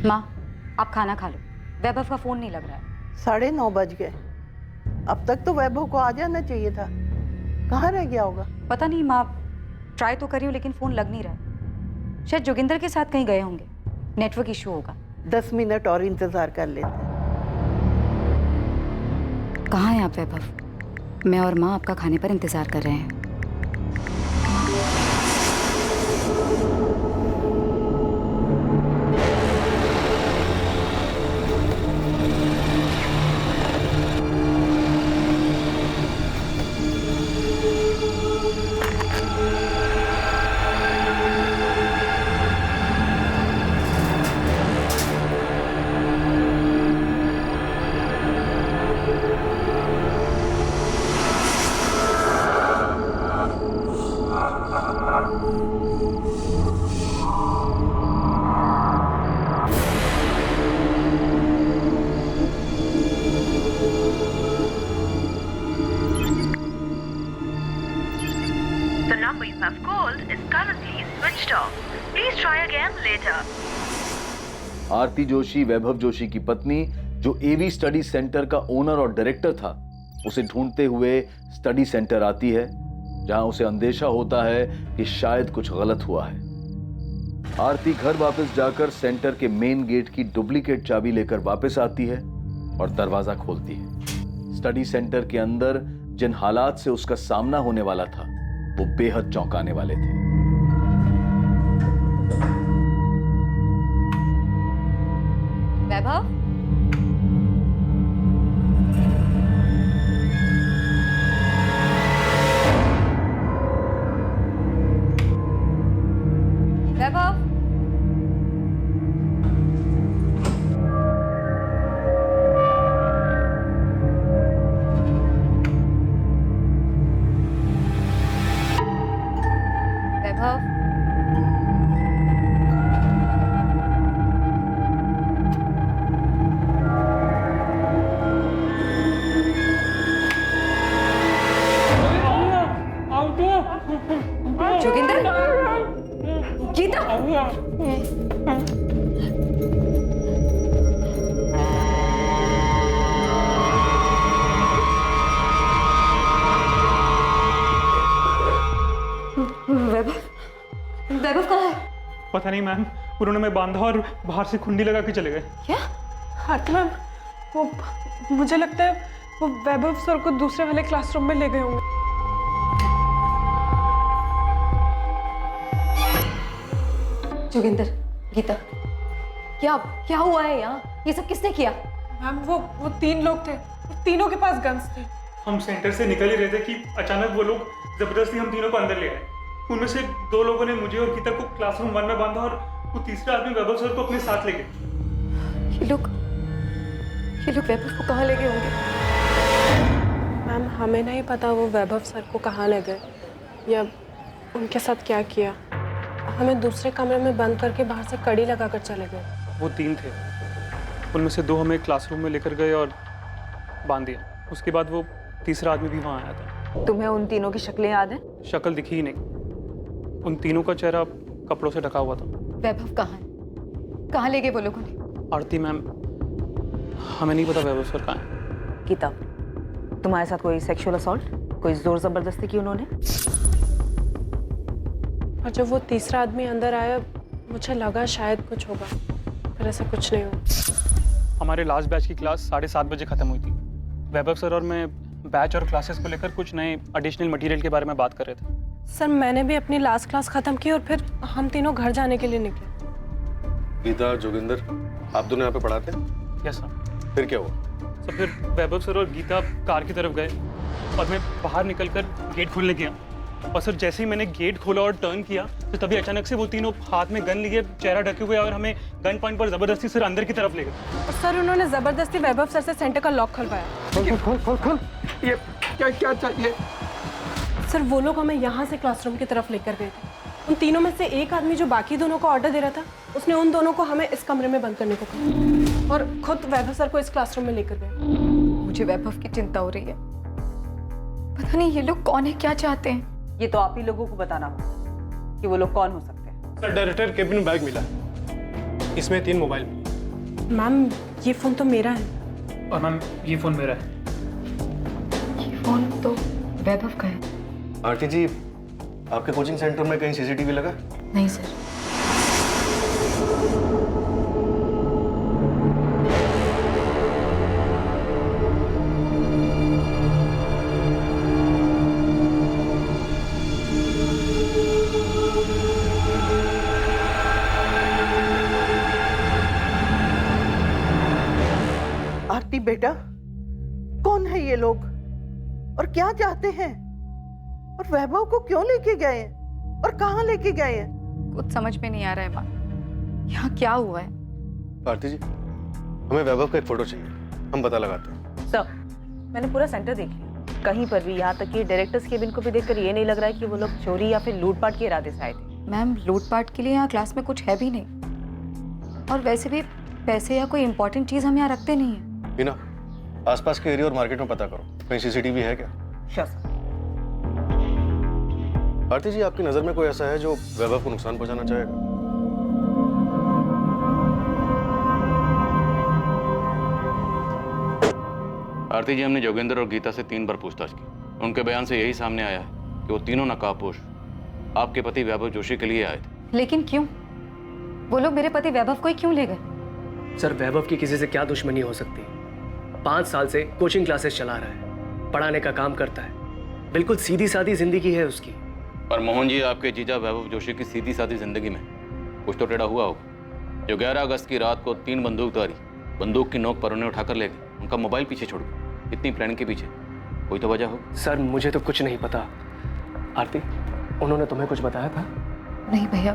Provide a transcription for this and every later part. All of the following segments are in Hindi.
माँ, आप खाना खा लो। वैभव का फोन नहीं लग रहा है। 9:30 बज गए। अब तक तो वैभव को आ जाना चाहिए था। कहाँ रह गया होगा? पता नहीं माँ, ट्राई तो करी हूँ लेकिन फोन लग नहीं रहा है। शायद जोगिंदर के साथ कहीं गए होंगे, नेटवर्क इशू होगा। 10 मिनट और इंतजार कर लेते। कहाँ हैं आप वैभव? मैं और माँ आपका खाने पर इंतजार कर रहे हैं। The number you have called is currently switched off. Please try again later. आरती जोशी वैभव जोशी की पत्नी, जो एवी स्टडी सेंटर का ओनर और डायरेक्टर था, उसे ढूंढते हुए स्टडी सेंटर आती है, जहां उसे अंदेशा होता है कि शायद कुछ गलत हुआ है। आरती घर वापस जाकर सेंटर के मेन गेट की डुप्लीकेट चाबी लेकर वापस आती है और दरवाजा खोलती है। स्टडी सेंटर के अंदर जिन हालात से उसका सामना होने वाला था, वो बेहद चौंकाने वाले थे। वैभव, वैभव, वैभव, जोगिंदर, गीता, वैभव, वैभव कहाँ है? पता नहीं मैम, उन्होंने मैं बांधा और बाहर से कुंडी लगा के चले गए। क्या? आरती मैम, वो मुझे लगता है वो वैभव सर को दूसरे वाले क्लासरूम में ले गए होंगे। जोगिंदर, गीता, क्या क्या हुआ है यहाँ? ये सब किसने किया? मैम वो 3 लोग थे, तीनों के पास गन्स थे। हम सेंटर से निकल ही रहे थे कि अचानक वो लोग जबरदस्ती हम तीनों को अंदर ले आए। उनमें से 2 लोगों ने मुझे और गीता को क्लासरूम 1 में बांधा और वो तीसरा आदमी वैभव सर को अपने साथ ले गए। ये लोग वैभव को कहाँ ले गए होंगे? मैम हमें नहीं पता वो वैभव सर को कहाँ ले गए या उनके साथ क्या किया। हमें दूसरे कमरे में बंद करके बाहर से कड़ी लगाकर चले गए। वो 3 थे, उनमें से 2 हमें क्लासरूम में लेकर गए और बांध दिया। उसके बाद वो तीसरा आदमी भी वहाँ आया था। तुम्हें उन तीनों की शक्लें याद हैं? शक्ल दिखी ही नहीं, उन तीनों का चेहरा कपड़ों से ढका हुआ था। वैभव कहाँ है? कहाँ ले गए वो लोगों ने? आरती मैम, हमें नहीं पता वैभव सर कहाँ है। गीता, तुम्हारे साथ कोई सेक्सुअल असॉल्ट, कोई जोर जबरदस्ती की उन्होंने? और जब वो तीसरा आदमी अंदर आया, मुझे लगा शायद कुछ होगा, पर ऐसा कुछ नहीं हुआ। हमारे लास्ट बैच की क्लास 7:30 बजे खत्म हुई थी। वैभव सर और मैं बैच और क्लासेस को लेकर कुछ नए एडिशनल मटेरियल के बारे में बात कर रहे थे। सर मैंने भी अपनी लास्ट क्लास खत्म की और फिर हम तीनों घर जाने के लिए निकले। गीता, जोगिंदर, आप दोनों यहाँ पे पढ़ाते हैं? Yes sir. फिर क्या हुआ? सर फिर वैभव सर और गीता कार की तरफ गए और मैं बाहर निकलकर गेट खोलने गया, और सर जैसे ही मैंने गेट खोला और टर्न किया तो तभी अचानक से वो तीनों हाथ में गन लिए, चेहरा ढके हुए, और हमें गन पॉइंट पर जबरदस्ती सर अंदर की तरफ ले गए। और सर उन्होंने जबरदस्ती वैभव सर से सेंटर का लॉक खुलवाया। खोल। ये क्या चाहिए? सर वो लोग हमें यहाँ से क्लासरूम की तरफ लेकर गए थे। उन तीनों में से एक आदमी जो बाकी दोनों को ऑर्डर दे रहा था, उसने उन दोनों को हमें इस कमरे में बंद करने को कहा और खुद वैभव सर को इस क्लासरूम में लेकर गए। मुझे वैभव की चिंता हो रही है। पता नहीं ये लोग कौन है, क्या चाहते हैं। ये तो आप ही लोगों को बताना होगा कि वो लोग कौन हो सकते हैं। सर डायरेक्टर केबिन बैग मिला, इसमें 3 मोबाइल, मैम ये फ़ोन तो मेरा है। और मैम ये फ़ोन मेरा है। फोन तो वैभव का है। आरती जी, आपके कोचिंग सेंटर में कहीं सीसीटीवी लगा? नहीं सर। आरती बेटा, कौन है ये लोग और क्या चाहते हैं? और वैभव को क्यों लेके गए हैं और कहाँ लेके गए हैं? कुछ समझ में नहीं आ रहा है माँ, यहाँ क्या हुआ है? आरती जी, हमें वैभव का एक फोटो चाहिए, हम पता लगाते हैं। सर, मैंने पूरा सेंटर देख लिया, कहीं पर भी, यहाँ तक कि डायरेक्टर्स केबिन को भी देखकर ये नहीं लग रहा है कि वो लोग चोरी या फिर लूटपाट के इरादे से आए थे। मैम लूटपाट के लिए यहाँ क्लास में कुछ है भी नहीं, और वैसे भी पैसे या कोई इंपॉर्टेंट चीज़ हम यहाँ रखते नहीं है। हिना, आसपास के एरिया और मार्केट में पता करो, कहीं सीसीटीवी है क्या? Sure sir. आरती जी, आपकी नजर में कोई ऐसा है जो वैभव को नुकसान पहुंचाना चाहेगा? आरती जी, हमने जोगिंदर और गीता से 3 बार पूछताछ की। उनके बयान से यही सामने आया है कि वो तीनों नकाबपोश आपके पति वैभव जोशी के लिए आए थे। लेकिन क्यों? वो लोग मेरे पति वैभव को ही क्यों ले गए? सर, वैभव की किसी से क्या दुश्मनी हो सकती है? 5 साल से कोचिंग क्लासेस चला रहा है, पढ़ाने का काम करता है, बिल्कुल सीधी सादी जिंदगी है उसकी। पर मोहन जी, आपके जीजा वैभव जोशी की सीधी सादी जिंदगी में कुछ तो टेढ़ा हुआ होगा। जो 11 अगस्त की रात को 3 बंदूकधारी बंदूक की नोक पर उन्हें उठाकर ले गए, उनका मोबाइल पीछे छोड़ गए, इतनी प्लानिंग के पीछे कोई तो वजह हो। सर, मुझे तो कुछ नहीं पता। आरती, उन्होंने तुम्हें कुछ बताया था? नहीं भैया,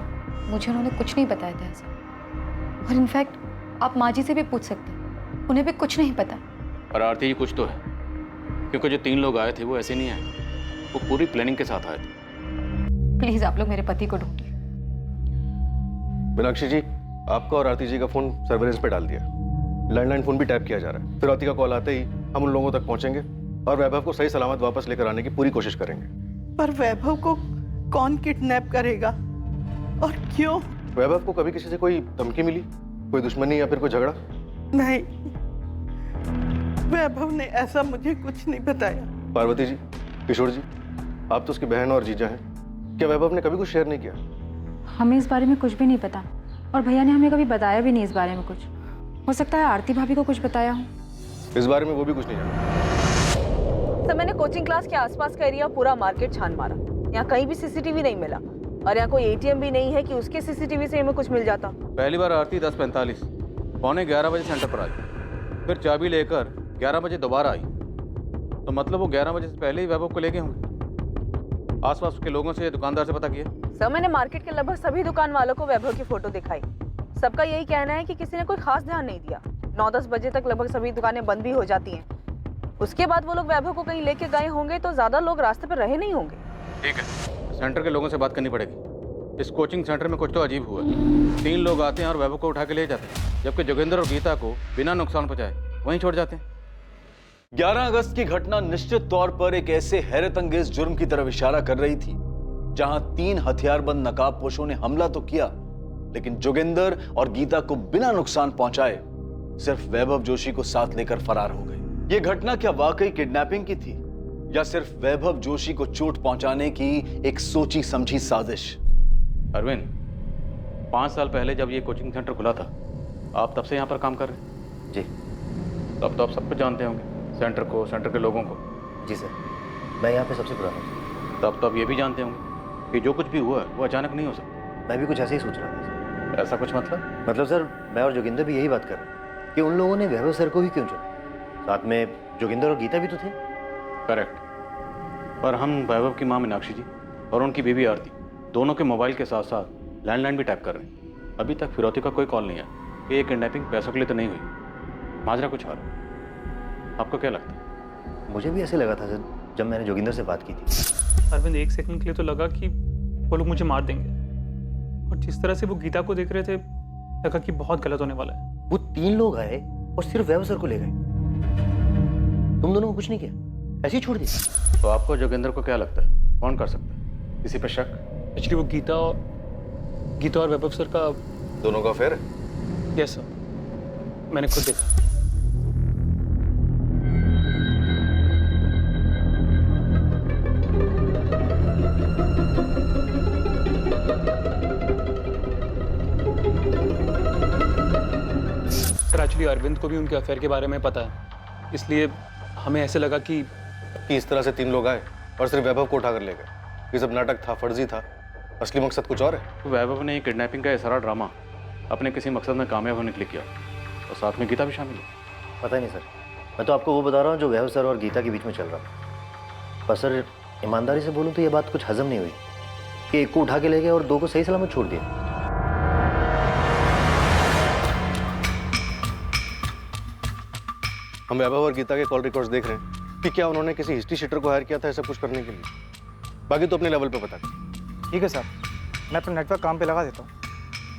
मुझे उन्होंने कुछ नहीं बताया था ऐसा। और इनफैक्ट आप माँ जी से भी पूछ सकते हैं, उन्हें भी कुछ नहीं पता। और आरती जी, कुछ तो है, क्योंकि जो 3 लोग आए थे वो ऐसे नहीं आए, वो पूरी प्लानिंग के साथ आए थे। प्लीज आप लोग मेरे पति को ढूंढिए। मीनाक्षी जी, आपका और आरती जी का फोन सर्वेलेंस पे डाल दिया, लैंडलाइन फोन भी टैप किया जा रहा है। फिर आरती का कॉल आते ही हम उन लोगों तक पहुंचेंगे और वैभव को सही सलामत वापस लेकर आने की पूरी कोशिश करेंगे। पर वैभव को कौन किडनैप करेगा और क्यों? वैभव को कभी किसी से कोई धमकी मिली, कोई दुश्मनी या फिर कोई झगड़ा? नहीं, वैभव ने ऐसा मुझे कुछ नहीं बताया। पार्वती जी, किशोर जी, आप तो उसकी बहन और जीजा हैं, क्या वैभव ने कभी कुछ शेयर नहीं किया? हमें इस बारे में कुछ भी नहीं पता, और भैया ने हमें कभी बताया भी नहीं इस बारे में कुछ। हो सकता है आरती भाभी को कुछ बताया हो। इस बारे में वो भी कुछ नहीं जानते। सर, मैंने कोचिंग क्लास के आसपास का एरिया, पूरा मार्केट छान मारा, यहाँ कहीं भी सीसीटीवी नहीं मिला, और यहाँ कोई एटीएम भी नहीं है कि उसके सीसीटीवी से हमें कुछ मिल जाता। पहली बार आरती 10:45 पौने 11 बजे सेंटर पर आई, फिर चाबी लेकर 11 बजे दोबारा आई, तो मतलब वो 11 बजे से पहले ही वैभव को ले गए होंगे। आसपास के लोगों से, दुकानदार से पता किया? सर, मैंने मार्केट के लगभग सभी दुकान वालों को वैभव की फोटो दिखाई, सबका यही कहना है कि किसी ने कोई खास ध्यान नहीं दिया। 9-10 बजे तक लगभग सभी दुकानें बंद भी हो जाती हैं। उसके बाद वो लोग वैभव को कहीं लेके गए होंगे, तो ज्यादा लोग रास्ते पर रहे नहीं होंगे। ठीक है, सेंटर के लोगों से बात करनी पड़ेगी। इस कोचिंग सेंटर में कुछ तो अजीब हुआ है। 3 लोग आते हैं और वैभव को उठा के ले जाते हैं, जबकि जोगिंदर और गीता को बिना नुकसान पहुंचाए वहीं छोड़ जाते हैं। 11 अगस्त की घटना निश्चित तौर पर एक ऐसे हैरतअंगेज जुर्म की तरफ इशारा कर रही थी, जहां 3 हथियारबंद नकाबपोशों ने हमला तो किया, लेकिन जोगिंदर और गीता को बिना नुकसान पहुंचाए सिर्फ वैभव जोशी को साथ लेकर फरार हो गए। यह घटना क्या वाकई किडनैपिंग की थी, या सिर्फ वैभव जोशी को चोट पहुंचाने की एक सोची समझी साजिश? अरविंद, 5 साल पहले जब ये कोचिंग सेंटर खुला था, आप तब से यहाँ पर काम कर रहे हैं? जी। तब तो आप सब कुछ जानते होंगे, सेंटर को, सेंटर के लोगों को। जी सर, मैं यहाँ पे सबसे पुराना हूँ। तब तो आप ये भी जानते होंगे कि जो कुछ भी हुआ है वो अचानक नहीं हो सकता। मैं भी कुछ ऐसे ही सोच रहा था सर। ऐसा कुछ मतलब सर, मैं और जोगिंदर भी यही बात कर रहे हैं कि उन लोगों ने वैभव सर को ही क्यों चुना? साथ में जोगिंदर और गीता भी तो थे। करेक्ट, पर हम वैभव की माँ मीनाक्षी जी और उनकी बीवी आरती दोनों के मोबाइल के साथ साथ लैंडलाइन भी टैप कर रहे हैं। अभी तक फिरौती का कोई कॉल नहीं आया कि ये किडनैपिंग पैसों के लिए तो नहीं हुई, माजरा कुछ और। आपको क्या लगता है? मुझे भी ऐसे लगा था सर, जब मैंने जोगिंदर से बात की थी। अरविंद, 1 सेकंड के लिए तो लगा कि वो लोग मुझे मार देंगे, और जिस तरह से वो गीता को देख रहे थे लगा कि बहुत गलत होने वाला है। वो 3 लोग आए और सिर्फ वैभव सर को ले गए। तुम दोनों को कुछ नहीं किया, ऐसे ही छोड़ दिया। तो आपको जोगिंदर को क्या लगता है, कौन कर सकता है? किसी पर शक? एक्चुअली वो गीता और वैभव सर का दोनों का अफेयर? Yes sir. मैंने खुद देखा। सर एक्चुअली अरविंद को भी उनके अफेयर के बारे में पता है, इसलिए हमें ऐसे लगा कि इस तरह से 3 लोग आए और सिर्फ वैभव को उठाकर ले गए। ये सब नाटक था, फर्जी था, असली मकसद कुछ और है। तो वैभव ने किडनैपिंग का ये सारा ड्रामा अपने किसी मकसद में कामयाब होने के लिए किया और साथ में गीता भी शामिल है। पता नहीं सर, मैं तो आपको वो बता रहा हूँ जो वैभव सर और गीता के बीच में चल रहा। पर सर ईमानदारी से बोलूँ तो ये बात कुछ हजम नहीं हुई कि एक को उठा के ले गए और 2 को सही सलामत छोड़ दिया। हम वैभव और गीता के कॉल रिकॉर्ड्स देख रहे हैं कि क्या उन्होंने किसी हिस्ट्री शीटर को हायर किया था ऐसा कुछ करने के लिए। बाकी तो अपने लेवल पे पता कर। ठीक है साहब, मैं अपना नेटवर्क काम पे लगा देता हूँ।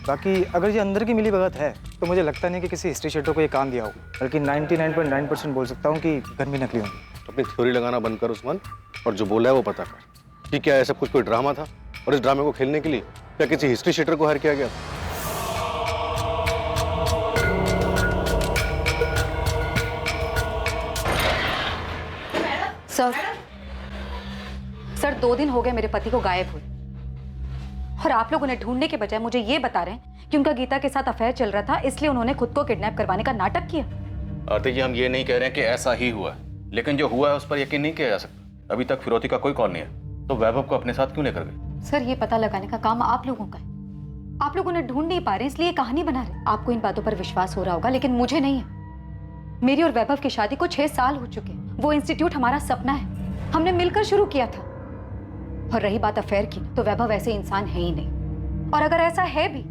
बाकी अगर ये अंदर की मिली भगत है तो मुझे लगता नहीं कि किसी हिस्ट्री शीटर को ये काम दिया होगा, बल्कि 99.9% बोल सकता हूँ कि गन भी नकली होंगी। अपनी थ्योरी लगाना बंद कर उस्मान, और जो बोला है वो पता कर कि क्या ऐसा कुछ कोई ड्रामा था और इस ड्रामे को खेलने के लिए क्या किसी हिस्ट्री शीटर को हायर किया गया था। सर 2 दिन हो गए मेरे पति को गायब हुए और आप लोग उन्हें ढूंढने के बजाय मुझे ये बता रहे हैं कि उनका गीता के साथ अफेयर चल रहा था, इसलिए उन्होंने खुद को किडनैप करवाने का नाटक किया। आरती जी, हम ये नहीं कह रहे हैं कि ऐसा ही हुआ है, लेकिन जो हुआ है उस पर यकीन नहीं किया जा सकता। अभी तक फिरौती का कोई कॉल नहीं है, तो वैभव को अपने साथ क्यों लेकर गए? सर ये पता लगाने का काम आप लोगों का है। आप लोग उन्हें ढूंढ नहीं पा रहे, इसलिए कहानी बना रहे। आपको इन बातों पर विश्वास हो रहा होगा, लेकिन मुझे नहीं है। मेरी और वैभव की शादी को 6 साल हो चुके हैं। वो इंस्टीट्यूट हमारा सपना है, हमने मिलकर शुरू किया था। और रही बात अफेयर की, तो वैभव ऐसे इंसान है ही नहीं, और अगर ऐसा है भी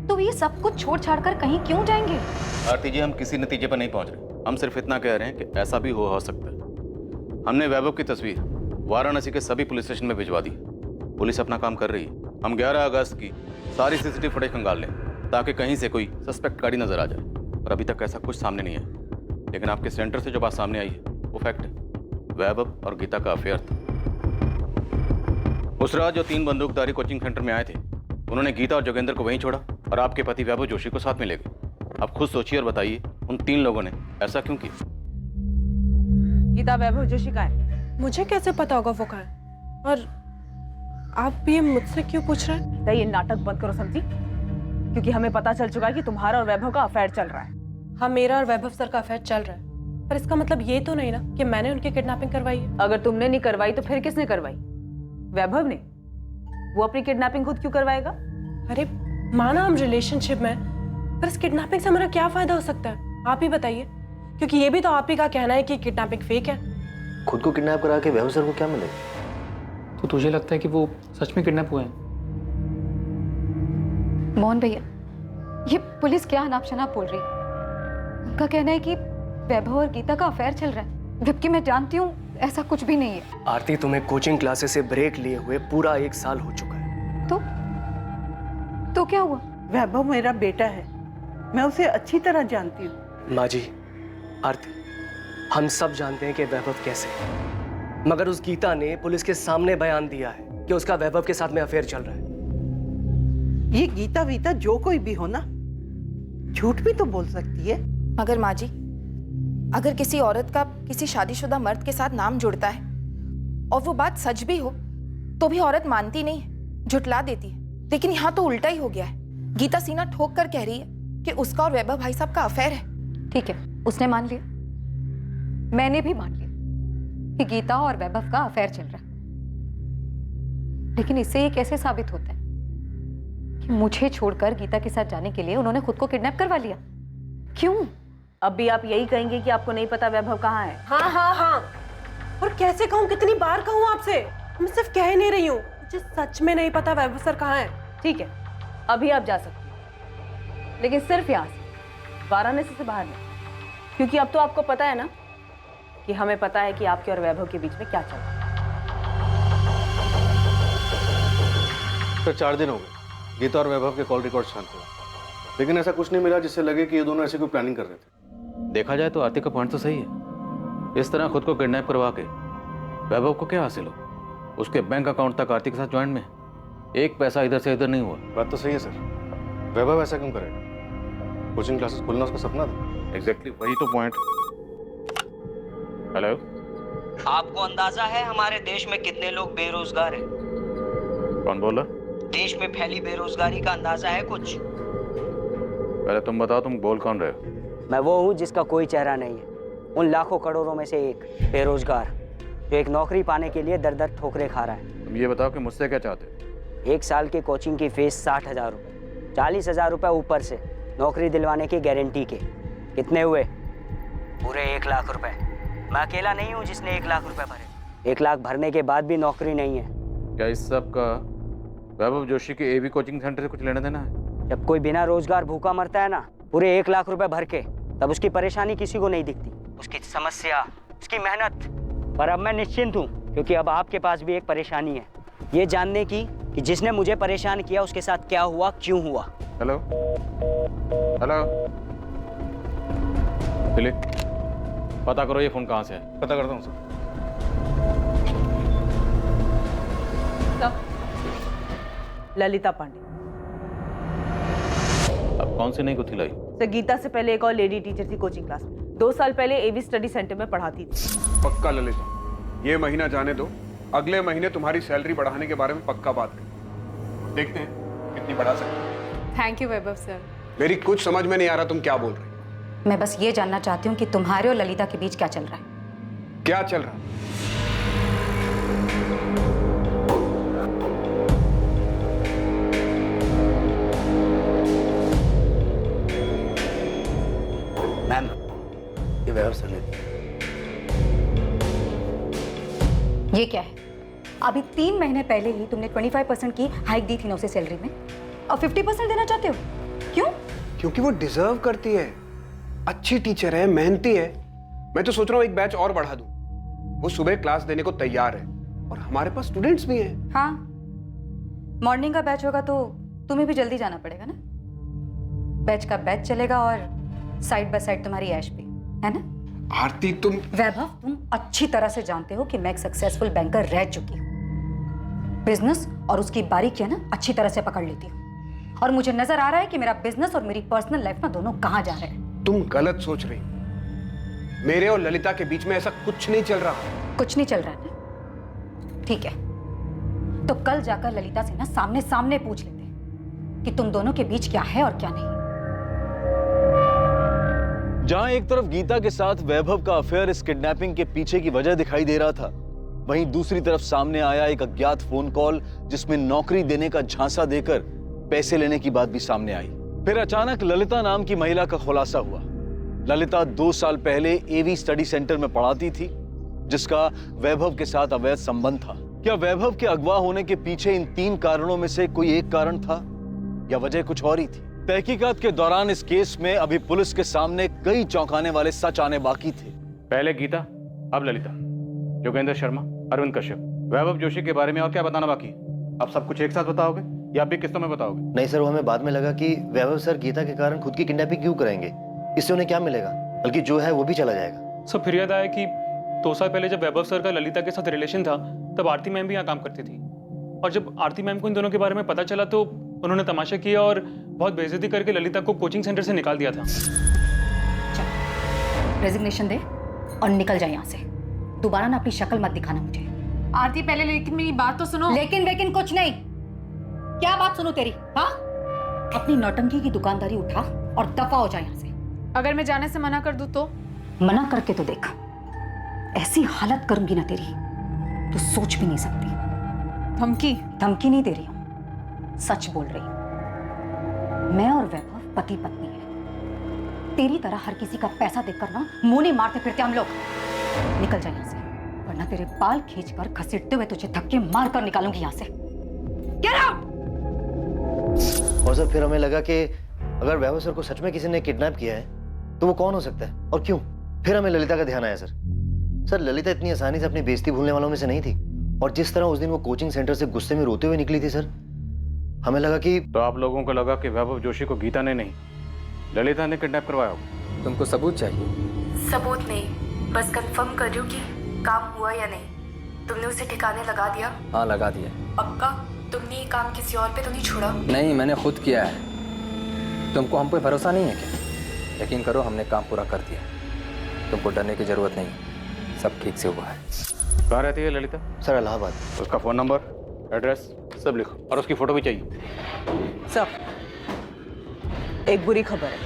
तो ये सब कुछ छोड़ छाड़ कर कहीं क्यों जाएंगे? आरती जी, हम किसी नतीजे पर नहीं पहुंच रहे, हम सिर्फ इतना कह रहे हैं कि ऐसा भी हो सकता है। हमने वैभव की तस्वीर वाराणसी के सभी पुलिस स्टेशन में भिजवा दी। पुलिस अपना काम कर रही है। हम 11 अगस्त की सारी सीसीटीवी फुटेज खंगाल लें ताकि कहीं से कोई सस्पेक्ट गाड़ी नजर आ जाए, और अभी तक ऐसा कुछ सामने नहीं है। लेकिन आपके सेंटर से जो बात सामने आई है वो फैक्ट है, वैभव और गीता का अफेयर था। उस रात जो 3 बंदूकधारी कोचिंग सेंटर में आए थे, उन्होंने गीता और जोगेंद्र को वहीं छोड़ा और आपके पति वैभव जोशी को साथ में ले गए। आप खुद सोचिए और बताइए, उन 3 लोगों ने ऐसा क्यों किया? गीता वैभव जोशी कहाँ है? मुझे कैसे पता होगा वो कहाँ है? और आप ये मुझसे क्यों पूछ रहे हैं? ये नाटक बंद करो समझी, क्योंकि हमें पता चल चुका है कि तुम्हारा और वैभव का अफेयर चल रहा है। हाँ, मेरा और वैभव सर का अफेयर चल रहा है, पर इसका मतलब ये तो नहीं ना कि मैंने उनकी किडनैपिंग करवाई है। अगर तुमने नहीं करवाई तो फिर किसने करवाई? वैभव ने। वो अपनी किडनैपिंग खुद क्यों करवाएगा? अरे माना हम रिलेशनशिप में, पर इस किडनैपिंग से हमारा क्या फायदा हो सकता है? आप ही बताइए, क्योंकि ये भी तो आप ही का कहना है कि किडनैपिंग फेक है। खुद को किडनैप करा के वैभव सर को क्या मिलेगा? तो तुझे लगता है कि वो सच में किडनैप हुए हैं? मोहन भैया, ये पुलिस क्या अनाप शनाप बोल रही है। उनका कहना है कि वैभव और गीता का अफेयर चल रहा है, जबकि मैं जानती हूँ ऐसा कुछ भी नहीं है। आरती, तुम्हें कोचिंग क्लासेस से ब्रेक लिए हुए पूरा 1 साल हो चुका है। तो क्या हुआ? वैभव मेरा बेटा है, मैं उसे अच्छी तरह जानती हूँ। माँ जी, आरती, हम सब जानते हैं कि वैभव कैसे है, मगर उस गीता ने पुलिस के सामने बयान दिया है कि उसका वैभव के साथ में अफेयर चल रहा है। ये गीता वीता जो कोई भी हो ना, झूठ भी तो बोल सकती है। मगर माँ जी, अगर किसी औरत का किसी शादीशुदा मर्द के साथ नाम जुड़ता है और वो बात सच भी हो, तो भी औरत मानती नहीं है, झुटला देती है। लेकिन यहाँ तो उल्टा ही हो गया है। गीता सीना ठोक कर कह रही है कि उसका और वैभव भाई साहब का अफेयर है। ठीक है, उसने मान लिया, मैंने भी मान लिया कि गीता और वैभव का अफेयर चल रहा है। लेकिन इससे ये कैसे साबित होता है कि मुझे छोड़कर गीता के साथ जाने के लिए उन्होंने खुद को किडनैप करवा लिया? क्यों? अब भी आप यही कहेंगे कि आपको नहीं पता वैभव कहाँ है? हाँ हाँ हाँ, और कैसे कहूँ, कितनी बार कहूँ आपसे? मैं सिर्फ कह नहीं रही हूँ, मुझे सच में नहीं पता वैभव सर कहाँ है। ठीक है, अभी आप जा सकती हैं, लेकिन सिर्फ यहाँ से, वाराणसी से बाहर नहीं, क्योंकि अब तो आपको पता है ना कि हमें पता है कि आपके और वैभव के बीच में क्या चल रहा है। सर 4 दिन हो गए गीता और वैभव के कॉल रिकॉर्ड शांत हुए, लेकिन ऐसा कुछ नहीं मिला जिससे लगे कि ये दोनों ऐसी कोई प्लानिंग कर रहे थे। देखा जाए तो आरती का पॉइंट तो सही है। इस तरह खुद को किडनैप करवा के वैभव को क्या हासिल हो? उसके बैंक अकाउंट तक आरती के साथ ज्वाइंट में 1 पैसा इधर से इधर नहीं हुआ। बात तो सही है सर, वैभव ऐसा क्यों करेगा? कोचिंग क्लासेस खोलना उसका सपना था। एग्जैक्टली वही तो पॉइंट। हेलो, आपको अंदाजा है हमारे देश में कितने लोग बेरोजगार हैं? कौन बोला? देश में फैली बेरोजगारी का अंदाजा है कुछ? पहले तुम बताओ, तुम बोल कौन रहे हो? मैं वो हूँ जिसका कोई चेहरा नहीं है, उन लाखों करोड़ों में से एक बेरोजगार जो एक नौकरी पाने के लिए दर दर ठोकरें खा रहा है। तुम ये बताओ कि मुझसे क्या चाहते हो? 1 साल की कोचिंग की फीस 60,000 रुपये, 40,000 रुपये ऊपर से नौकरी दिलवाने की गारंटी के। कितने हुए? पूरे 1 लाख रुपए। मैं अकेला नहीं हूँ जिसने 1 लाख रुपए भरे। 1 लाख भरने के बाद भी नौकरी नहीं है। क्या इस सब का वैभव जोशी के एवी कोचिंग सेंटर से कुछ लेना देना है? जब कोई बिना रोजगार भूखा मरता है ना, पूरे 1 लाख रुपए भर के, तब उसकी परेशानी किसी को नहीं दिखती, उसकी समस्या, उसकी मेहनत। पर अब मैं निश्चिंत हूँ, क्योंकि अब आपके पास भी एक परेशानी है, ये जानने की कि जिसने मुझे परेशान किया उसके साथ क्या हुआ, क्यों हुआ। हेलो हेलो, दिलीप पता करो ये फोन कहाँ से है। पता करता हूँ सर। ललिता पांडे। अब कौन सी नई गुत्थी लाई? सर, गीता से पहले एक और लेडी टीचर थी कोचिंग क्लास में, 2 साल पहले एवी स्टडी सेंटर में पढ़ाती थी। पक्का ललिता, ये महीना जाने दो, अगले महीने तुम्हारी सैलरी बढ़ाने के बारे में पक्का बात करें। देखते हैं कितनी बढ़ा सकते हैं। Thank you Vaibhav sir. मेरी कुछ समझ में नहीं आ रहा तुम क्या बोल रहे हो। मैं बस ये जानना चाहती हूँ कि तुम्हारे और ललिता के बीच क्या चल रहा है। क्या चल रहा? मैम, ये वैभव सर ने ये क्या है? अभी 3 महीने पहले ही तुमने 25% की हाइक दी थी ना उसे सैलरी में, और 50% देना चाहते हो? क्यों? क्योंकि वो डिजर्व करती है, अच्छी टीचर है, मेहनती है। मैं तो सोच रहा हूँ एक बैच और बढ़ा दूं। वो सुबह क्लास देने को तैयार है और हमारे पास स्टूडेंट्स भी हैं। हाँ, मॉर्निंग का बैच होगा तो तुम्हें भी जल्दी जाना पड़ेगा ना। बैच का बैच चलेगा और साइड बाय साइड तुम्हारी ऐश भी, है ना? आरती तुम वैभव, तुम अच्छी तरह से जानते हो कि मैं एक सक्सेसफुल बैंकर रह चुकी हूँ। बिजनेस और उसकी बारीकियां ना अच्छी तरह से पकड़ लेती हूँ, और मुझे नजर आ रहा है कि मेरा बिजनेस और मेरी पर्सनल लाइफ ना दोनों कहाँ जा रहे हैं। तुम गलत सोच रही। मेरे और ललिता के बीच में ऐसा कुछ नहीं चल रहा। कुछ नहीं चल रहा है ना? ठीक है, तो कल जाकर ललिता से ना सामने सामने पूछ लेते हैं कि तुम दोनों के बीच क्या है और क्या नहीं। जहां एक तरफ गीता के साथ वैभव का अफेयर इस किडनैपिंग के पीछे की वजह दिखाई दे रहा था, वहीं दूसरी तरफ सामने आया एक अज्ञात फोन कॉल जिसमें नौकरी देने का झांसा देकर पैसे लेने की बात भी सामने आई। फिर अचानक ललिता नाम की महिला का खुलासा हुआ। ललिता 2 साल पहले एवी स्टडी सेंटर में पढ़ाती थी, जिसका वैभव के साथ अवैध संबंध था। क्या वैभव के अगवा होने के पीछे इन 3 कारणों में से कोई एक कारण था, या वजह कुछ और ही थी? तहकीकात के दौरान इस केस में अभी पुलिस के सामने कई चौंकाने वाले सच आने बाकी थे। पहले गीता, अब ललिता, योगेंद्र शर्मा, अरविंद कश्यप, वैभव जोशी के बारे में और क्या बताना बाकी? अब सब कुछ एक साथ बताओगे या आप भी किस्तों में बताओगे? नहीं सर, वो हमें बाद में लगा कि वैभव सर गीता के कारण खुद की किडनैपिंग क्यों कराएंगे, इससे उन्हें क्या मिलेगा, बल्कि जो है वो भी चला जाएगा। सब फिर याद आया कि 2 साल पहले जब वैभव सर का ललिता के साथ रिलेशन था, तब आरती मैम भी यहाँ काम करती थी, और जब आरती मैम को इन दोनों के बारे में पता चला तो उन्होंने तमाशा किया और बहुत बेइज्जती करके ललिता को कोचिंग सेंटर से निकाल दिया था। रेजिग्नेशन दे और निकल जाए यहाँ से। दोबारा ना अपनी शक्ल मत दिखाना मुझे। आरती, पहले लेकिन मेरी बात तो सुनो। लेकिन कुछ नहीं। क्या बात सुनो तेरी? हाँ, अपनी नौटंकी की दुकानदारी उठा और दफा हो जाए यहाँ से। अगर मैं जाने से मना कर दूं तो? मना करके तो देख, ऐसी हालत करूंगी ना तेरी तो सोच भी नहीं सकती। धमकी नहीं दे रही हूं, सच बोल रही हूं। मैं और वैभव पति पत्नी है। तेरी तरह हर किसी का पैसा देखकर ना मुंह नहीं मारते फिरते हम लोग। निकल जा यहाँ से, वरना तेरे बाल खींचकर घसीटते हुए तुझे धक्के मार कर निकालूंगी यहाँ से। Get out! और सर फिर हमें लगा कि अगर वैभव सर को सच में किसी ने किडनैप किया है तो वो कौन हो सकता है और क्यों। फिर हमें ललिता का ध्यान आया सर ललिता इतनी आसानी से अपनी बेइज्जती भूलने वालों में से नहीं थी, और जिस तरह उस दिन वो कोचिंग सेंटर से गुस्से में रोते हुए निकली थी सर, हमें लगा कि। तो आप लोगों को लगा कि वैभव जोशी को गीता ने नहीं, ललिता ने किडनैप करवाया होगा। तुमको सबूत चाहिए? सबूत नहीं, बस कंफर्म कर रही हूँ कि काम हुआ या नहीं। तुमने उसे ठिकाने लगा दिया? हाँ, लगा दिया। पक्का? तुमने ये काम किसी और पे तो नहीं छोड़ा? नहीं, मैंने खुद किया है। तुमको हम पे भरोसा नहीं है क्या? यकीन करो हमने काम पूरा कर दिया, तुमको डरने की जरूरत नहीं, सब ठीक से हुआ है। कहाँ रहती है ललिता? सर इलाहाबाद। उसका फ़ोन नंबर, एड्रेस सब लिखो और उसकी फ़ोटो भी चाहिए। सब एक बुरी खबर है।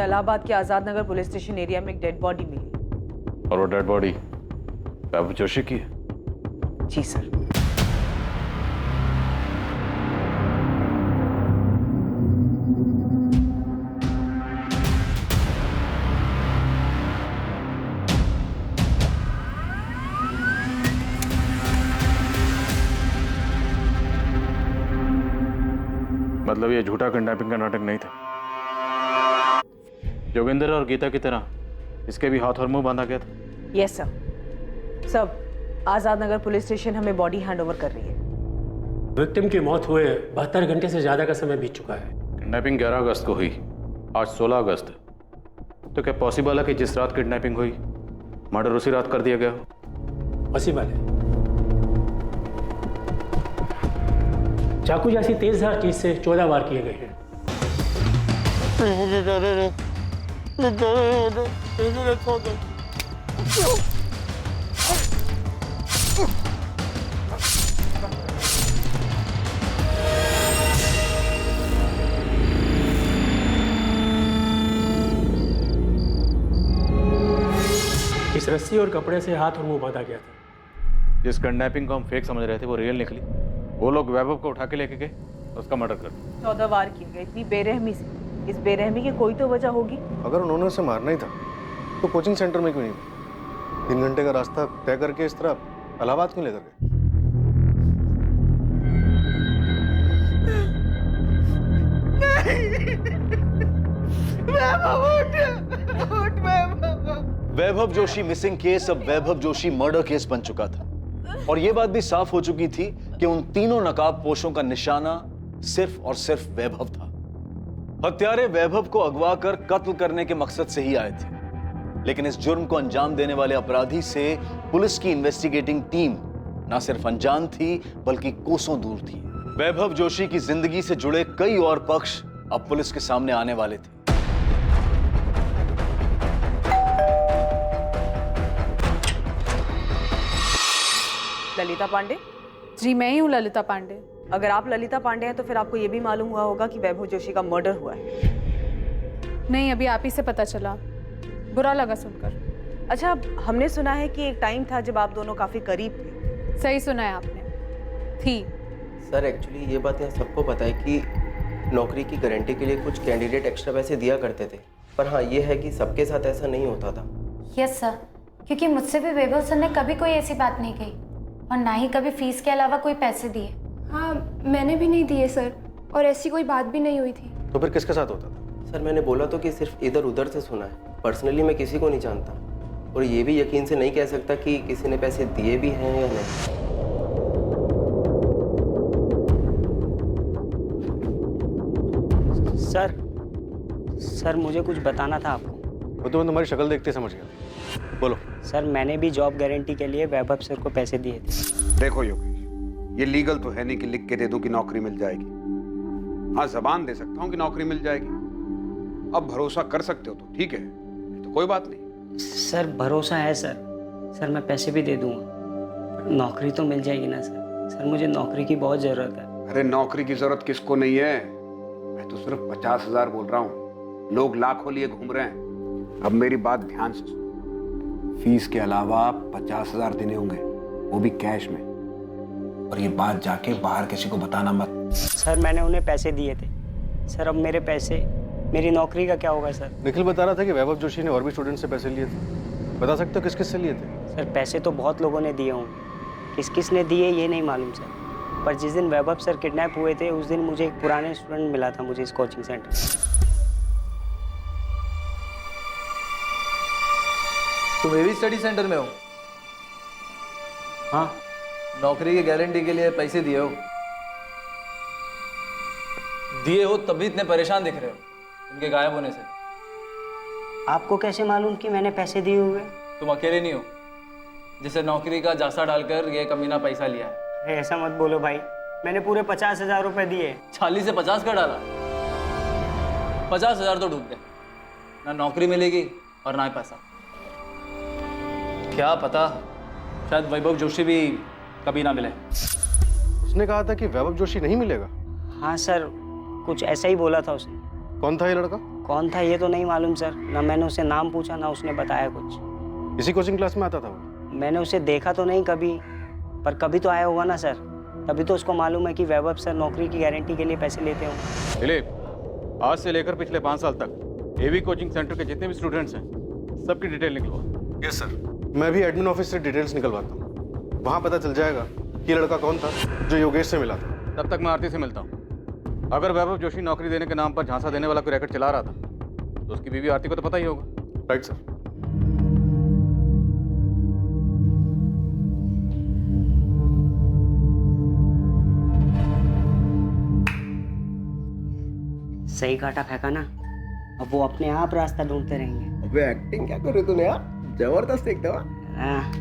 इलाहाबाद के Azad Nagar police station area में एक डेड बॉडी मिली। और वो डेड बॉडी वैभव जोशी की है? जी सर। मतलब ये झूठा किडनैपिंग का नाटक नहीं था। जोगिंदर और गीता की तरह इसके भी हाथ और मुंह बांधा गया था। Yes sir. सब आजाद नगर पुलिस स्टेशन हमें बॉडी हैंडओवर कर रही है। विक्टिम की मौत हुए 72 घंटे से ज्यादा का समय बीत चुका है। किडनैपिंग 11 अगस्त को हुई, आज 16 अगस्त है, तो क्या पॉसिबल है कि जिस रात किडनैपिंग हुई मर्डर उसी रात कर दिया गया हो? पॉसिबल है। चाकू जैसी तेजधार चीज से 14 वार किए गए हैं। इस रस्सी और कपड़े से हाथ और मुंह बांधा गया था। जिस किडनैपिंग को हम फेक समझ रहे थे वो रियल निकली। वो लोग वैभव को उठा के लेके गए, उसका मर्डर कर दिया। 14 वार किए गए, इतनी बेरहमी से। इस बेरहमी की कोई तो वजह होगी। अगर उन्होंने उसे मारना ही था तो कोचिंग सेंटर में क्यों नहीं? 3 घंटे का रास्ता तय करके इस तरह इलाहाबाद क्यों लेकर गए? वैभव जोशी मिसिंग केस अब वैभव जोशी मर्डर केस बन चुका था और यह बात भी साफ हो चुकी थी कि उन तीनों नकाबपोशों का निशाना सिर्फ और सिर्फ वैभव था। हत्यारे वैभव को अगवा कर कत्ल करने के मकसद से ही आए थे, लेकिन इस जुर्म को अंजाम देने वाले अपराधी से पुलिस की इन्वेस्टिगेटिंग टीम न सिर्फ अनजान थी बल्कि कोसों दूर थी। वैभव जोशी की जिंदगी से जुड़े कई और पक्ष अब पुलिस के सामने आने वाले थे। ललिता पांडे? जी मैं ही हूँ ललिता पांडे। अगर आप ललिता पांडे हैं तो फिर आपको ये भी मालूम हुआ होगा कि वैभव जोशी का मर्डर हुआ है। नहीं, अभी आप ही से पता चला, बुरा लगा सुनकर। अच्छा, हमने सुना है कि एक टाइम था जब आप दोनों काफी करीब थे। सही सुना है आपने, थी। सर एक्चुअली ये बात यहाँ सबको पता है कि नौकरी की गारंटी के लिए कुछ कैंडिडेट एक्स्ट्रा पैसे दिया करते थे, पर हाँ ये है कि सबके साथ ऐसा नहीं होता था। यस सर, क्योंकि मुझसे भी वैभव सर ने कभी कोई ऐसी बात नहीं कही और ना ही कभी फीस के अलावा कोई पैसे दिए। हाँ, मैंने भी नहीं दिए सर, और ऐसी कोई बात भी नहीं हुई थी। तो फिर किसके साथ होता था? सर मैंने बोला तो कि सिर्फ इधर उधर से सुना है, पर्सनली मैं किसी को नहीं जानता और ये भी यकीन से नहीं कह सकता कि किसी ने पैसे दिए भी हैं या नहीं। सर मुझे कुछ बताना था आपको। वो तो मैं तुम्हारी शक्ल देखते समझ गया। बोलो। सर मैंने भी जॉब गारंटी के लिए वैभव सर को पैसे दिए थे। देखो योगेश, ये लीगल तो है नहीं कि लिख के दे दूं कि नौकरी मिल जाएगी। हाँ, जबान दे सकता हूँ कि नौकरी मिल जाएगी। अब भरोसा कर सकते हो तो ठीक है, तो कोई बात नहीं। सर भरोसा है सर, सर मैं पैसे भी दे दूंगा, नौकरी तो मिल जाएगी ना सर? सर मुझे नौकरी की बहुत जरूरत है। अरे नौकरी की जरूरत किसको नहीं है, मैं तो सिर्फ 50,000 बोल रहा हूँ, लोग लाखों लिए घूम रहे हैं। अब मेरी बात ध्यान से सुनो, फीस के अलावा 50,000 देने होंगे, वो भी कैश में, और ये बात जाके बाहर किसी को बताना मत। सर मैंने उन्हें पैसे दिए थे सर, अब मेरे पैसे, मेरी नौकरी का क्या होगा सर? निखिल बता रहा था कि वैभव जोशी ने और भी स्टूडेंट से पैसे लिए थे। बता सकते हो किस किस से लिए थे? सर पैसे तो बहुत लोगों ने दिए होंगे, किस किस ने दिए ये नहीं मालूम सर, पर जिस दिन वैभव सर किडनैप हुए थे उस दिन मुझे एक पुराने स्टूडेंट मिला था मुझे इस कोचिंग सेंटर। तुम एवी स्टडी सेंटर में हो? हाँ। नौकरी की गारंटी के लिए पैसे दिए हो? दिए हो तभी इतने परेशान दिख रहे हो उनके गायब होने से। आपको कैसे मालूम कि मैंने पैसे दिए हुए? तुम अकेले नहीं हो जिसे नौकरी का जासा डालकर ये कमीना पैसा लिया है। ऐसा मत बोलो भाई, मैंने पूरे 50,000 रुपए दिए। 40 से 50 का डाला? 50,000 तो डूब गए, ना नौकरी मिलेगी और ना ही पैसा। क्या पता, शायद वैभव जोशी भी कभी ना मिले। उसने कहा था कि वैभव जोशी नहीं मिलेगा। हाँ सर, कुछ ऐसा ही बोला था उसने। कौन था ये लड़का? कौन था ये तो नहीं मालूम सर, ना मैंने उसे नाम पूछा ना उसने बताया कुछ। इसी कोचिंग क्लास में आता था वो? मैंने उसे देखा तो नहीं कभी, पर कभी तो आया होगा ना सर, तभी तो उसको मालूम है कि वैभव सर नौकरी की गारंटी के लिए पैसे लेते होंगे। दिलीप, आज से लेकर पिछले 5 साल तक एवी कोचिंग सेंटर के जितने भी स्टूडेंट्स हैं, सबकी डिटेल निकलवा। Yes sir. मैं भी एडमिन ऑफिस से डिटेल्स निकलवाता हूँ, वहाँ पता चल जाएगा कि लड़का कौन था जो योगेश से मिला था। तब तक मैं आरती से मिलता हूँ। अगर वैभव जोशी नौकरी देने के नाम पर झांसा देने वाला कोई रैकेट चला रहा था तो उसकी बीवी आरती को तो पता ही होगा। Right sir. सही काटा फेंका ना, अब वो अपने आप रास्ता ढूंढते रहेंगे। अबे एक्टिंग क्या कर रहे तूने यार, जबरदस्त एकदम।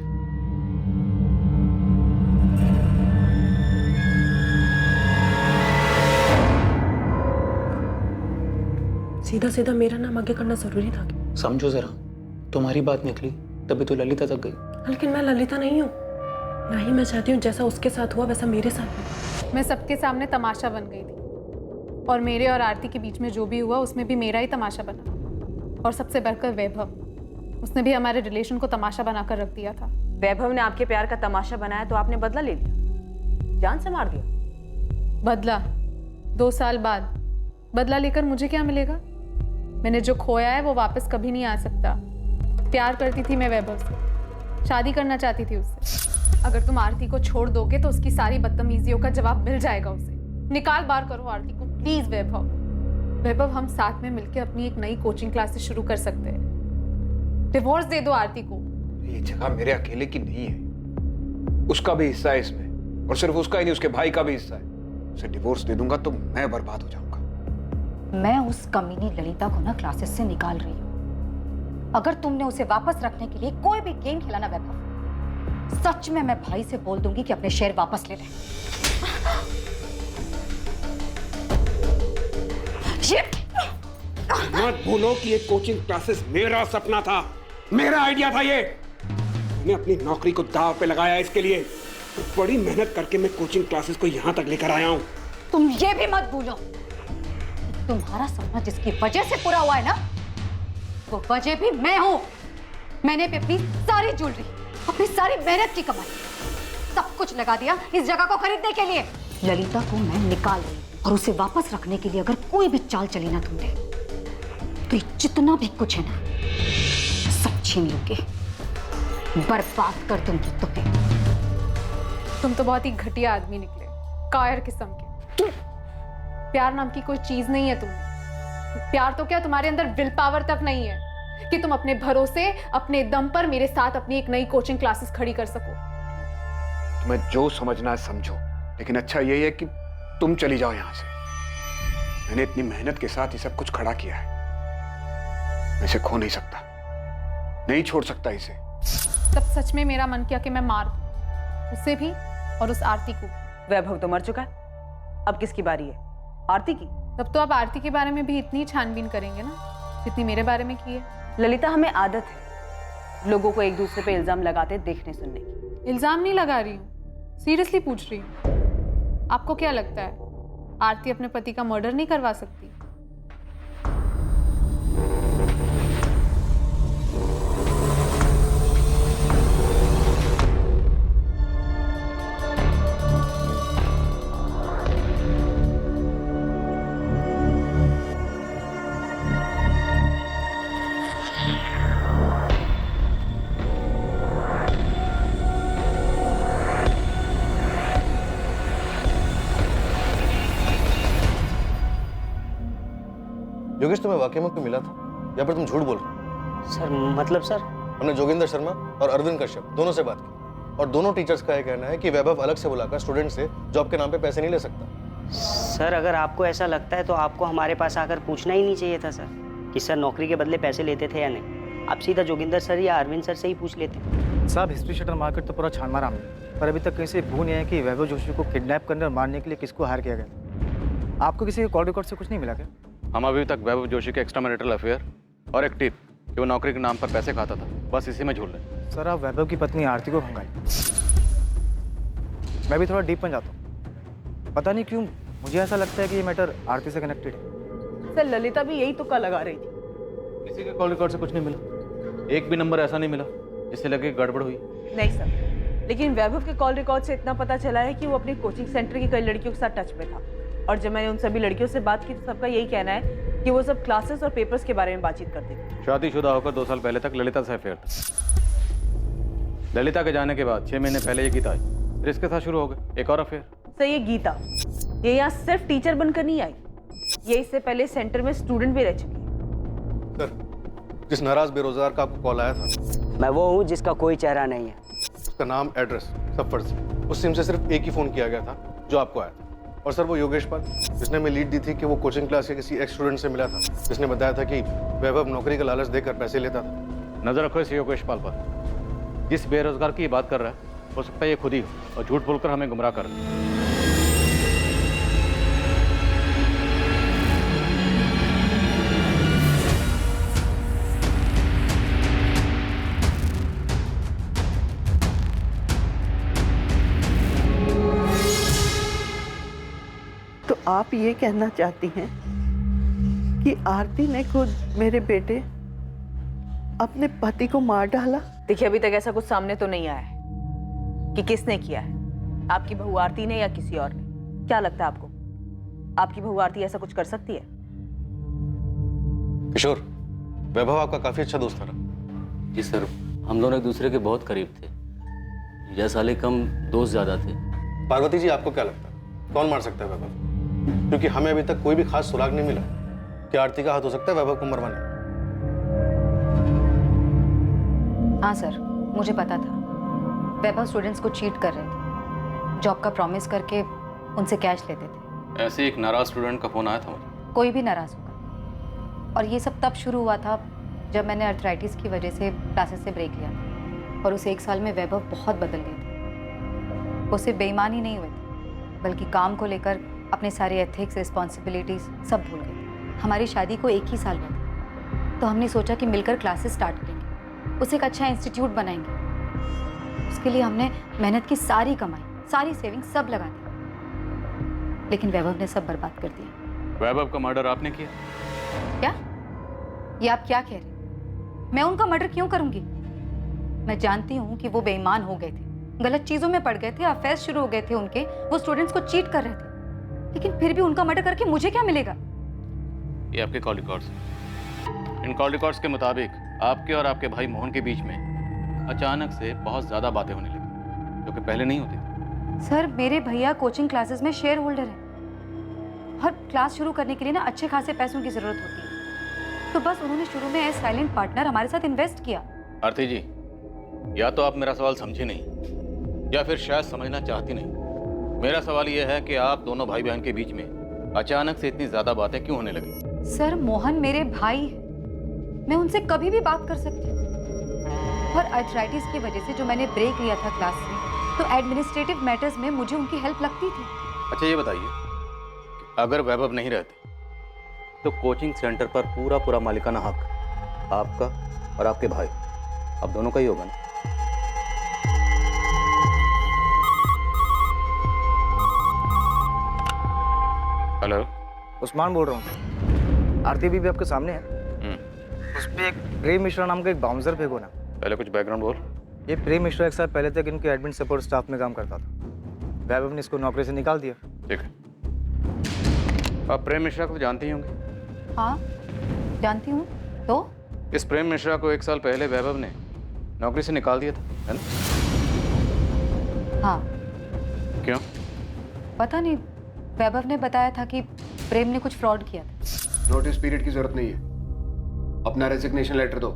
सीधा सीधा मेरा नाम आगे करना जरूरी था क्या? समझो जरा, तुम्हारी बात निकली तभी तो ललिता तक गई। लेकिन मैं ललिता नहीं हूँ, ना ही मैं चाहती हूँ जैसा उसके साथ हुआ वैसा मेरे साथ भी। मैं सबके सामने तमाशा बन गई थी, और मेरे और आरती के बीच में जो भी हुआ उसमें भी मेरा ही तमाशा बना। और सबसे बढ़कर वैभव, उसने भी हमारे रिलेशन को तमाशा बनाकर रख दिया था। वैभव ने आपके प्यार का तमाशा बनाया तो आपने बदला ले लिया, जान से मार दिया। बदला? 2 साल बाद बदला लेकर मुझे क्या मिलेगा? मैंने जो खोया है वो वापस कभी नहीं आ सकता। प्यार करती थी मैं वैभव से, शादी करना चाहती थी उससे। अगर तुम आरती को छोड़ दोगे तो उसकी सारी बदतमीजियों का जवाब मिल जाएगा उसे। निकाल बाहर करो आरती को प्लीज। वैभव, वैभव, हम साथ में मिलकर अपनी एक नई कोचिंग क्लासेस शुरू कर सकते हैं। डिवोर्स दे दो आरती को। ये जगह मेरे अकेले की नहीं है, उसका भी हिस्सा है इसमें, और सिर्फ उसका ही नहीं, उसके भाई का भी हिस्सा है। उसे डिवोर्स दे दूंगा तो मैं बर्बाद हो जाऊंगा। मैं उस कमीनी ललिता को ना क्लासेस से निकाल रही हूँ। अगर तुमने उसे वापस रखने के लिए कोई भी गेम खेला ना वैभव, सच में मैं भाई से बोल दूंगी कि अपने शेयर वापस ले ले। मत बोलो कि ये कोचिंग क्लासेस मेरा सपना था, मेरा आइडिया था ये। मैंने अपनी नौकरी को दांव पे लगाया इसके लिए। बड़ी मेहनत करके मैं कोचिंग क्लासेस को यहाँ तक लेकर आया हूँ। तुम ये भी मत भूलो, तुम्हारा सपना जिसकी वजह से पूरा हुआ है ना, वो वजह भी मैं हूँ। मैंने भी अपनी सारी ज्वेलरी, अपनी सारी मेहनत की कमाई, सब कुछ लगा दिया इस जगह को खरीदने के लिए। ललिता को मैं निकाल रही हूँ, और उसे वापस रखने के लिए अगर कोई भी चाल चली ना तुमने, तो ये जितना भी कुछ है ना, सब छीन लूंगी, बर्बाद कर दूंगी तुम्हें। तुम तो बहुत ही घटिया आदमी निकले, कायर किस्म के। प्यार नाम की कोई चीज नहीं है तुम्हें। प्यार तो क्या, तुम्हारे अंदर विल पावर तक नहीं है कि तुम अपने भरोसे, अपने दम पर मेरे साथ अपनी एक नई कोचिंग क्लासेस खड़ी कर सको। तुम्हें जो समझना है समझो, लेकिन अच्छा यही है कि तुम चली जाओ यहां से। मैंने इतनी मेहनत के साथ ये सब कुछ खड़ा किया है, मैं इसे खो नहीं सकता, नहीं छोड़ सकता इसे। तब सच में मेरा मन किया कि मैं मार दूं, उसे भी और उस आरती को। वैभव तो मर चुका है, अब किसकी बारी है? आरती की। तब तो आप आरती के बारे में भी इतनी छानबीन करेंगे ना जितनी मेरे बारे में की है। ललिता, हमें आदत है लोगों को एक दूसरे पे इल्जाम लगाते देखने सुनने की। इल्जाम नहीं लगा रही हूँ, सीरियसली पूछ रही हूँ। आपको क्या लगता है आरती अपने पति का मर्डर नहीं करवा सकती? योगेश, तुम्हें वाकई में कोई मिला था या फिर तुम झूठ बोल रहे हो? सर मतलब सर, हमने जोगिंदर शर्मा और अरविंद कश्यप दोनों से बात की, और दोनों टीचर्स का यह कहना है कि वैभव अलग से बुलाकर स्टूडेंट से जॉब के नाम पे पैसे नहीं ले सकता। सर अगर आपको ऐसा लगता है तो आपको हमारे पास आकर पूछना ही नहीं चाहिए था सर कि सर नौकरी के बदले पैसे लेते थे या नहीं। आप सीधा जोगिंदर सर या अरविंद सर से ही पूछ लेते। साहब, हिस्ट्री शटर मार्केट तो पूरा छान मारा हमने, पर अभी तक कहीं से भू नहीं है कि वैभव जोशी को किडनैप करने और मारने के लिए किसको हायर किया गया। आपको किसी कॉल रिकॉर्ड से कुछ नहीं मिला क्या? हम अभी तक वैभव जोशी के एक्स्ट्रा मैरिटल अफेयर और एक टिप कि वो नौकरी के नाम पर पैसे खाता था, बस इसी में झूल रहे। सर आप वैभव की पत्नी आरती को भंगाई। मैं भी थोड़ा डीप में जाता हूँ। पता नहीं क्यों मुझे ऐसा लगता है कि ये मैटर आरती से कनेक्टेड है। सर ललिता भी यही तुक्का लगा रही थी। किसी के कॉल रिकॉर्ड से कुछ नहीं मिला, एक भी नंबर ऐसा नहीं मिला जिससे लगे कि गड़बड़ हुई। नहीं सर, लेकिन वैभव के कॉल रिकॉर्ड से इतना पता चला है कि वो अपनी कोचिंग सेंटर की कई लड़कियों के साथ टच में था, और जब मैंने उन सभी लड़कियों से बात की तो सबका यही कहना है कि वो सब क्लासेस और पेपर्स के बारे में बातचीत करती थी। शादीशुदा होकर 2 साल पहले तक ललिता से अफेयर था। ललिता के जाने के बाद 6 महीने पहले ये गीता आई, फिर इसके साथ शुरू हो गए एक और अफेयर। सर ये गीता, ये यहाँ सिर्फ टीचर बनकर नहीं आई, ये इससे पहले सेंटर में स्टूडेंट भी रह चुकी है। सर, जिस नाराज बेरोजगार का आपको कॉल आया था, मैं वो हूँ जिसका कोई चेहरा नहीं है। उसका नाम, एड्रेस सब फर्जी। उस सिम से सिर्फ एक ही फोन किया गया था जो आपको आया था, और सर वो योगेश पाल जिसने हमें लीड दी थी कि वो कोचिंग क्लास के किसी एक्स स्टूडेंट से मिला था, जिसने बताया था कि वैभव नौकरी का लालच देकर पैसे लेता था। नजर रखो इस योगेश पाल पर। जिस बेरोजगार की ये बात कर रहा है हो सकता है ये खुद ही हो और झूठ बोलकर हमें गुमराह कर रहा है। तो आप ये कहना चाहती हैं कि आरती ने खुद मेरे बेटे अपने पति को मार डाला? देखिए अभी तक ऐसा कुछ सामने तो नहीं आया है कि किसने किया है, आपकी बहू आरती ने या किसी और ने। क्या लगता है आपको, आपकी बहू आरती ऐसा कुछ कर सकती है? किशोर, वैभव आपका काफी अच्छा दोस्त था। जी सर, हम दोनों एक दूसरे के बहुत करीब थे, 10 साल कम दोस्त ज्यादा थे। पार्वती जी, आपको क्या लगता है कौन मार सकता है वैभव? क्योंकि हमें अभी तक कोई भी खास सुराग नहीं मिला कि आरती का हाथ हो सकता है वैभव को मरवाने। हाँ सर, मुझे पता था वैभव स्टूडेंट्स को चीट कर रहे थे, जॉब का प्रॉमिस करके उनसे कैश लेते थे। ऐसे एक नाराज स्टूडेंट का फोन आया था मुझे। कोई भी नाराज होगा, और ये सब तब शुरू हुआ था जब मैंने अर्थराइटिस की वजह से क्लासेस से ब्रेक लिया था, और उस 1 साल में वैभव बहुत बदल गए थे। वो सिर्फ बेईमान ही नहीं हुए थे, बल्कि काम को लेकर अपने सारे एथिक्स, रिस्पॉन्सिबिलिटीज सब भूल गए थे। हमारी शादी को 1 ही साल में था, तो हमने सोचा कि मिलकर क्लासेस स्टार्ट करेंगे, उसे एक अच्छा इंस्टीट्यूट बनाएंगे। उसके लिए हमने मेहनत की सारी कमाई, सारी सेविंग सब लगा दी, लेकिन वैभव ने सब बर्बाद कर दिया। वैभव का मर्डर आपने किया? क्या? ये आप क्या कह रहे हैं? मैं उनका मर्डर क्यों करूंगी? मैं जानती हूँ कि वो बेईमान हो गए थे, गलत चीजों में पड़ गए थे, अफेयर शुरू हो गए थे उनके, वो स्टूडेंट्स को चीट कर रहे थे, लेकिन फिर भी उनका मर्डर करके मुझे क्या मिलेगा? ये आपके कॉल रिकॉर्ड्स। इन कॉल रिकॉर्ड्स के मुताबिक आपके और आपके भाई मोहन के बीच में अचानक से बहुत ज्यादा बातें होने लगी, जो कि पहले नहीं होती थी। सर, मेरे भैया कोचिंग क्लासेस में शेयर होल्डर हैं। हर क्लास शुरू करने के लिए ना अच्छे खासे पैसों की जरूरत होती है, तो बस उन्होंने शुरू में एज साइलेंट पार्टनर हमारे साथ इन्वेस्ट किया। आरती जी, या तो आप मेरा सवाल समझे नहीं, या फिर शायद समझना चाहती नहीं। मेरा सवाल यह है कि आप दोनों भाई बहन के बीच में अचानक से इतनी ज्यादा बातें क्यों होने लगी? सर, मोहन मेरे भाई है, मैं उनसे कभी भी बात कर सकती हूँ, और अर्थराइटिस की वजह से जो मैंने ब्रेक लिया था क्लास में, तो एडमिनिस्ट्रेटिव मैटर्स में मुझे उनकी हेल्प लगती थी। अच्छा ये बताइए, अगर वैभव नहीं रहते तो कोचिंग सेंटर पर पूरा मालिकाना हक आपका और आपके भाई, आप दोनों का ही होगा ना? हेलो, उस्मान बोल रहा हूँ। आरती भी आपके सामने है। उस पे एक प्रेम मिश्रा नाम का एक बाउंसर फेंको ना। पहले कुछ बैकग्राउंड बोल। ये प्रेम मिश्रा 1 साल पहले तक इनके एडमिन सपोर्ट स्टाफ में काम करता था। वैभव ने इसको नौकरी से निकाल दिया। ठीक है, आप प्रेम मिश्रा को जानती होंगी? हाँ, जानती हूँ। तो इस प्रेम मिश्रा को 1 साल पहले वैभव ने नौकरी से निकाल दिया था, है ना? हाँ। क्यों? पता नहीं, वैभव ने बताया था कि प्रेम ने कुछ फ्रॉड किया था। नोटिस पीरियड की जरूरत नहीं है, अपना रेजिग्नेशन लेटर दो,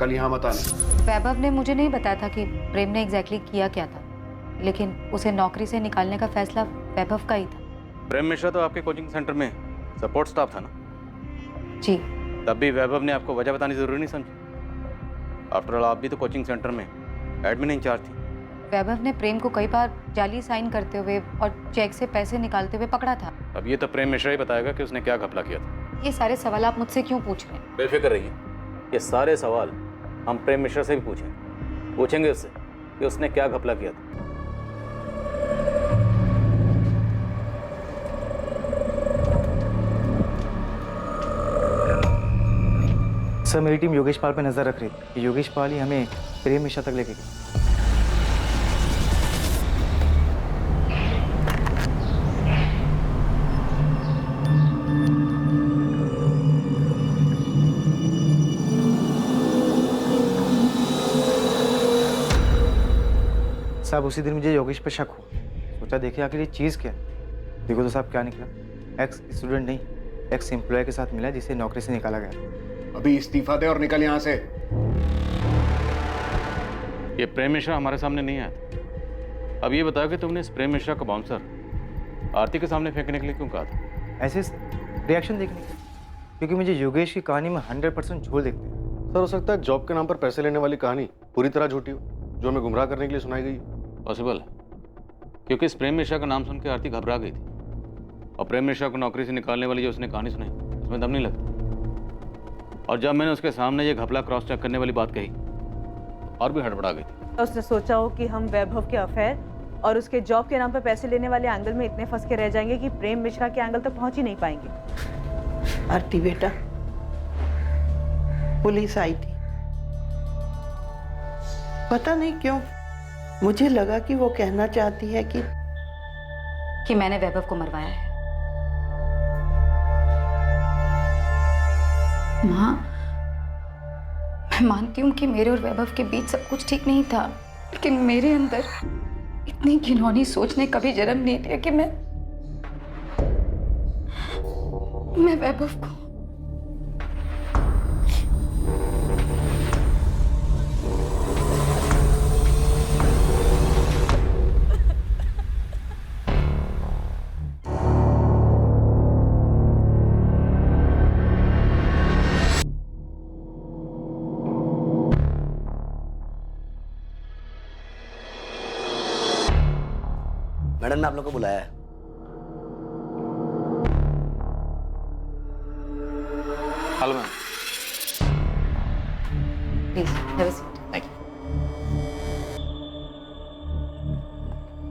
कल यहाँ मत आना। वैभव ने मुझे नहीं बताया था कि प्रेम ने एग्जैक्टली किया क्या था, लेकिन उसे नौकरी से निकालने का फैसला वैभव का ही था। प्रेम मिश्रा तो आपके कोचिंग सेंटर में सपोर्ट स्टाफ था ना? जी। तब भी वैभव ने आपको वजह बतानी जरूरी नहीं समझी? आफ्टर ऑल आप भी तो कोचिंग सेंटर में एडमिन इंचार्ज थी। वैभव ने प्रेम को कई बार जाली साइन करते हुए और चेक से पैसे निकालते हुए पकड़ा था। अब ये तो प्रेम मिश्रा ही बताएगा कि उसने क्या घपला किया था। ये सारे सवाल आप मुझसे क्यों पूछ रहे हैं? बेफिक्र रहिए, ये सारे सवाल हम प्रेम मिश्रा से भी पूछेंगे उससे कि उसने क्या घपला किया था। सर मेरी टीम योगेश पाल पे नजर रख रही थी कि योगेश पाल ही हमें प्रेम मिश्रा तक लेके गए। साहब उसी दिन मुझे योगेश पे शक हुआ, सोचा देखे आखिर ये चीज़ क्या है। देखो तो साहब क्या निकला, एक्स स्टूडेंट नहीं एक्स एम्प्लॉय के साथ मिला जिसे नौकरी से निकाला गया। अभी इस्तीफा दे और निकल यहाँ से। ये प्रेम मिश्रा हमारे सामने नहीं आया था। अब ये बताओ कि तुमने इस प्रेम मिश्रा का बाउंसर आरती के सामने फेंकने के लिए क्यों कहा था? ऐसे रिएक्शन देखने के लिए, क्योंकि मुझे योगेश की कहानी में 100% झोल देखते हैं। सर हो सकता है जॉब के नाम पर पैसे लेने वाली कहानी पूरी तरह झूठी हो, जो हमें गुमराह करने के लिए सुनाई गई हो। पॉसिबल है, क्योंकि इस प्रेम मिश्रा का नाम सुन के आरती घबरा गई थी और प्रेम मिश्रा को नौकरी से निकालने वाली जो उसने कहानी सुनाई उसमें दम नहीं लगता। और जब मैंने उसके सामने ये घपला क्रॉस चेक करने वाली बात कही और भी हड़बड़ा गई थी। तो उसने सोचा हो कि हम वैभव के अफेयर और उसके जॉब के नाम पर पैसे लेने वाले एंगल में इतने फंस के रह जाएंगे कि प्रेम मिश्रा के एंगल तक पहुंच ही नहीं पाएंगे। आरती बेटा, पुलिस आई थी, पता नहीं क्यों मुझे लगा कि वो कहना चाहती है कि मैंने वैभव को मरवाया है। माँ, मैं मानती हूँ कि मेरे और वैभव के बीच सब कुछ ठीक नहीं था, लेकिन मेरे अंदर इतनी घिनौनी सोच ने कभी जन्म नहीं दिया कि मैं वैभव को मैडम ने आप लोग को बुलाया है। Hello ma'am. Please have a seat. Thank you.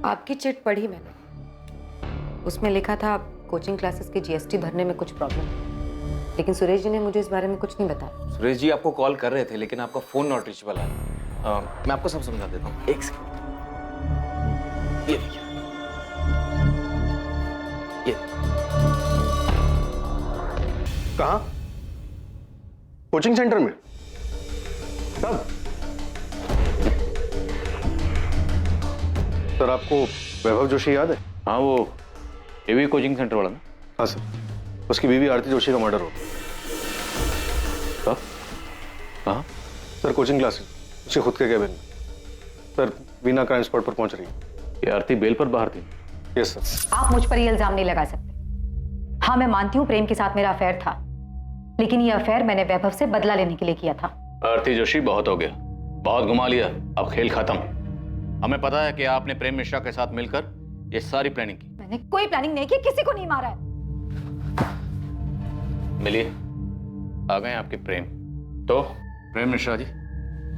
आपकी चिट पढ़ी मैंने, उसमें लिखा था कोचिंग क्लासेस के जीएसटी भरने में कुछ प्रॉब्लम है, लेकिन सुरेश जी ने मुझे इस बारे में कुछ नहीं बताया। सुरेश जी आपको कॉल कर रहे थे लेकिन आपका फोन नॉट रीचेबल आया। मैं आपको सब समझा देता हूँ, एक सेकंड। ये देखिए, ये कहाँ? कोचिंग सेंटर में? कब? सर आपको वैभव जोशी याद है? हाँ, वो एवी कोचिंग सेंटर वाला ना? हाँ सर, उसकी बीवी आरती जोशी का मर्डर हो। कब? कहाँ? सर कोचिंग क्लासेस, उसके खुद के केबिन में। सर वीना क्राइम स्पॉट पर पहुंच रही है। ये आरती बेल पर बाहर थी? Yes sir. आप मुझ पर ये इल्जाम नहीं लगा सकते। हाँ, मैं मानती हूँ प्रेम के साथ मेरा अफेयर था, लेकिन ये अफेयर मैंने वैभव से बदला लेने के लिए किया था। आरती जोशी, बहुत हो गया, बहुत घुमा लिया, अब खेल खत्म। हमें पता है कि आपने प्रेम मिश्रा के साथ मिलकर ये सारी प्लानिंग की। मैंने कोई प्लानिंग नहीं की, किसी को नहीं मारा है। मिलिए, आ गए आपके प्रेम। तो प्रेम मिश्रा जी,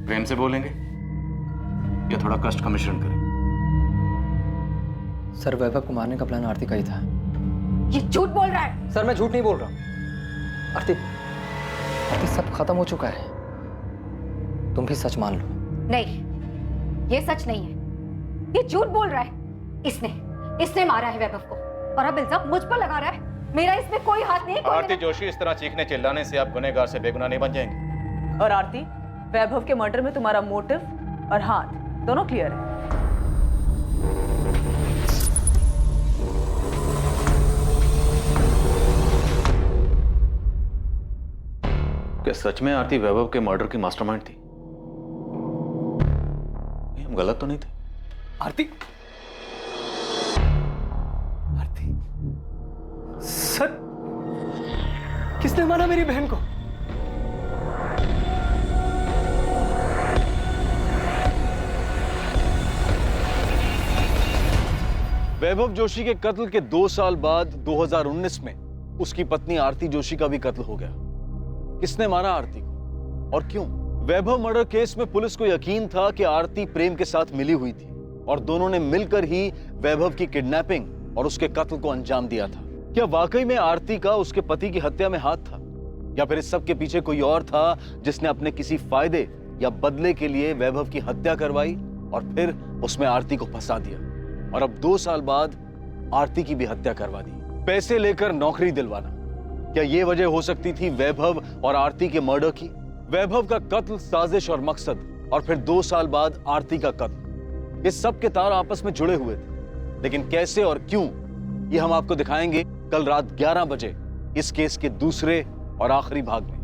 प्रेम से बोलेंगे या थोड़ा कष्ट का मिश्रण करें? सर वैभव को मारने का प्लान आरती का ही था। ये झूठ बोल रहा है। सर मैं झूठ नहीं बोल रहा। आरती, आरती सब खत्म हो चुका है, तुम भी सच मान लो। नहीं, ये सच नहीं है, ये झूठ बोल रहा है। इसने मारा है वैभव को और अब इल्जाम मुझ पर लगा रहा है। मेरा इसमें कोई हाथ नहीं है। आरती जोशी, इस तरह चीखने चिल्लाने से आप गुनहगार से बेगुनाह नहीं बन जाएंगे। और आरती, वैभव के मर्डर में तुम्हारा मोटिव और हाथ दोनों क्लियर है। क्या सच में आरती वैभव के मर्डर की मास्टरमाइंड थी? हम गलत तो नहीं थे? आरती, आरती, सर किसने मारा मेरी बहन को? वैभव जोशी के कत्ल के 2 साल बाद 2019 में उसकी पत्नी आरती जोशी का भी कत्ल हो गया। किसने मारा आरती को और क्यों? वैभव मर्डर केस में पुलिस को यकीन था कि आरती प्रेम के साथ मिली हुई थी और दोनों ने मिलकर ही वैभव की किडनैपिंग और उसके कत्ल को अंजाम दिया था। क्या वाकई में आरती का उसके पति की हत्या में हाथ था, या फिर इस सब के पीछे कोई और था जिसने अपने किसी फायदे या बदले के लिए वैभव की हत्या करवाई और फिर उसमें आरती को फंसा दिया और अब 2 साल बाद आरती की भी हत्या करवा दी? पैसे लेकर नौकरी दिलवाना, क्या यह वजह हो सकती थी वैभव और आरती के मर्डर की? वैभव का कत्ल साजिश और मकसद, और फिर 2 साल बाद आरती का कत्ल, इस सब के तार आपस में जुड़े हुए थे। लेकिन कैसे और क्यों, ये हम आपको दिखाएंगे कल रात 11 बजे इस केस के दूसरे और आखिरी भाग में।